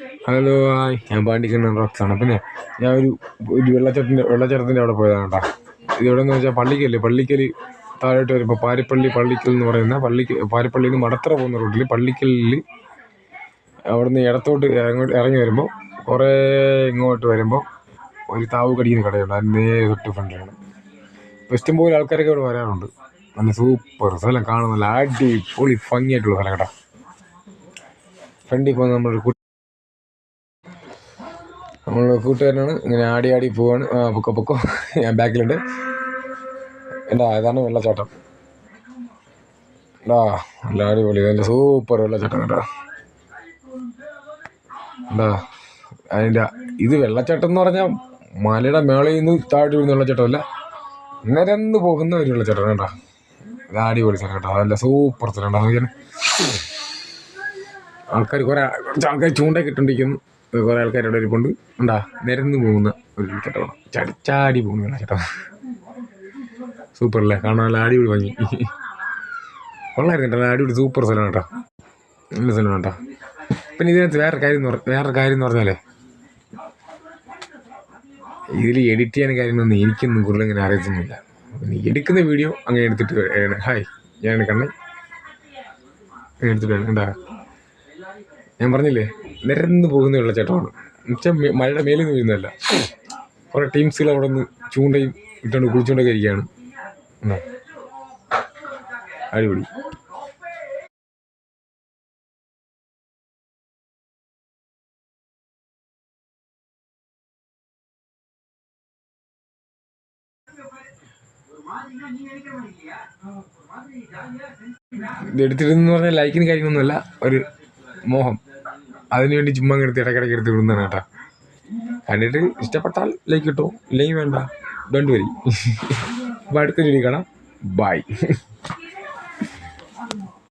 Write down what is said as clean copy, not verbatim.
Hello hi, ഞാൻ പാണ്ടിക്കണ്ണൻ റോക്സാണ്. പിന്നെ ഞാൻ ഒരു വെള്ളച്ചാട്ടത്തിൻ്റെ അവിടെ പോയതാണ് കേട്ടോ. ഇത് എവിടെയെന്ന് വെച്ചാൽ പള്ളിക്കൽ താഴോട്ട് വരുമ്പോൾ പള്ളിക്കൽ എന്ന് പറയുന്ന പാരിപ്പള്ളിയിൽ നിന്ന് മടത്തറ പോകുന്ന റൂട്ടിൽ പള്ളിക്കലിൽ അവിടെ നിന്ന് ഇടത്തോട്ട് ഇറങ്ങി വരുമ്പോൾ കുറേ ഇങ്ങോട്ട് വരുമ്പോൾ ഒരു താവ് കടിക്കുന്ന കടയുണ്ട്. അതിൻ്റെ തൊട്ട് ഫ്രണ്ടിലാണ്. ഇഷ്ടംപോലെ ആൾക്കാരൊക്കെ ഇവിടെ വരാറുണ്ട്. നല്ല സൂപ്പർ സ്ഥലം, കാണാൻ നല്ല അടിപൊളി ഭംഗിയായിട്ടുള്ള സ്ഥലം കേട്ടോ. ഫ്രണ്ടിൽ പോകുന്ന നമ്മളൊരു കൂട്ടുകാരനാണ്. ഇങ്ങനെ ആടി പോവാണ്. പൊക്കോ ഞാൻ ബാക്കിലുണ്ട്. ഇതാണ് വെള്ളച്ചാട്ടം. നല്ല അടിപൊളി, നല്ല സൂപ്പർ വെള്ളച്ചാട്ടം കേട്ടോ. അതിൻ്റെ ഇത് വെള്ളച്ചാട്ടം എന്ന് പറഞ്ഞാൽ മലയുടെ മേളയിൽ നിന്ന് താഴോട്ട് വീഴുന്ന വെള്ളച്ചാട്ടമല്ല, നിരന്ന് പോകുന്ന ഒരു വെള്ളച്ചാട്ടം കേട്ടോ. ഇത് അടിപൊളി സ്ഥലം കേട്ടോ. നല്ല സൂപ്പർ സ്ഥലം കേട്ടോ. കുറച്ച് ആൾക്കാർ ചൂണ്ടൊക്കെ ഇട്ടുകൊണ്ടിരിക്കുന്നു. കുറേ ആൾക്കാരുടെ ഇരിപ്പുണ്ട്. നിരന്ന് പോകുന്ന ഒരു വെള്ളച്ചാട്ടമാണ്. ചാടി പോകുന്ന വെള്ളച്ചാട്ടം. സൂപ്പർ അല്ലേ, കാണാൻ നല്ല അടിപൊളി ഭംഗി. കൊള്ളായിരുന്നു കേട്ടോ. അടിപൊളി സൂപ്പർ സ്ഥലം കേട്ടോ. നല്ല സ്ഥലം കേട്ടോ. പിന്നെ ഇതിനകത്ത് വേറൊരു കാര്യം എന്ന് പറഞ്ഞാലേ, ഇതിൽ എഡിറ്റ് ചെയ്യാൻ കാര്യങ്ങളൊന്നും എനിക്കൊന്നും കൂടുതൽ ഇങ്ങനെ അറിയത്തൊന്നുമില്ല. പിന്നെ എടുക്കുന്ന വീഡിയോ അങ്ങനെ എടുത്തിട്ട് ഹായ് ഞാൻ കണ്ണൻ എടുത്തിട്ട് വേണ്ട. ഞാൻ പറഞ്ഞില്ലേ, നിരന്ന് പോകുന്ന വെള്ളച്ചാട്ടമാണ്. എന്നുവെച്ചാൽ മഴയുടെ മേലിൽ നിന്ന് വീഴുന്നതല്ല. കുറേ ടീംസുകൾ അവിടെ നിന്ന് ചൂണ്ടയും ഇട്ടുകൊണ്ട് കുളിച്ചുകൊണ്ടൊക്കെ ഇരിക്കുകയാണ്. അടിപൊളി. ഇത് എടുത്തിട്ടെന്ന് പറഞ്ഞാൽ ലൈക്കിന് കാര്യങ്ങളൊന്നുമല്ല, ഒരു മോഹം. അതിനുവേണ്ടി ചുമ്മാ എടുത്ത് ഇടയ്ക്കിടയ്ക്ക് എടുത്ത് വിടുന്നതാണ് കേട്ടോ. കണ്ടിട്ട് ഇഷ്ടപ്പെട്ടാൽ ലൈക്ക് കിട്ടോ, ഇല്ലെങ്കിൽ വേണ്ട, ഡോണ്ട് വരി. അപ്പോൾ അടുത്ത വീഡിയോ കാണാം. ബൈ.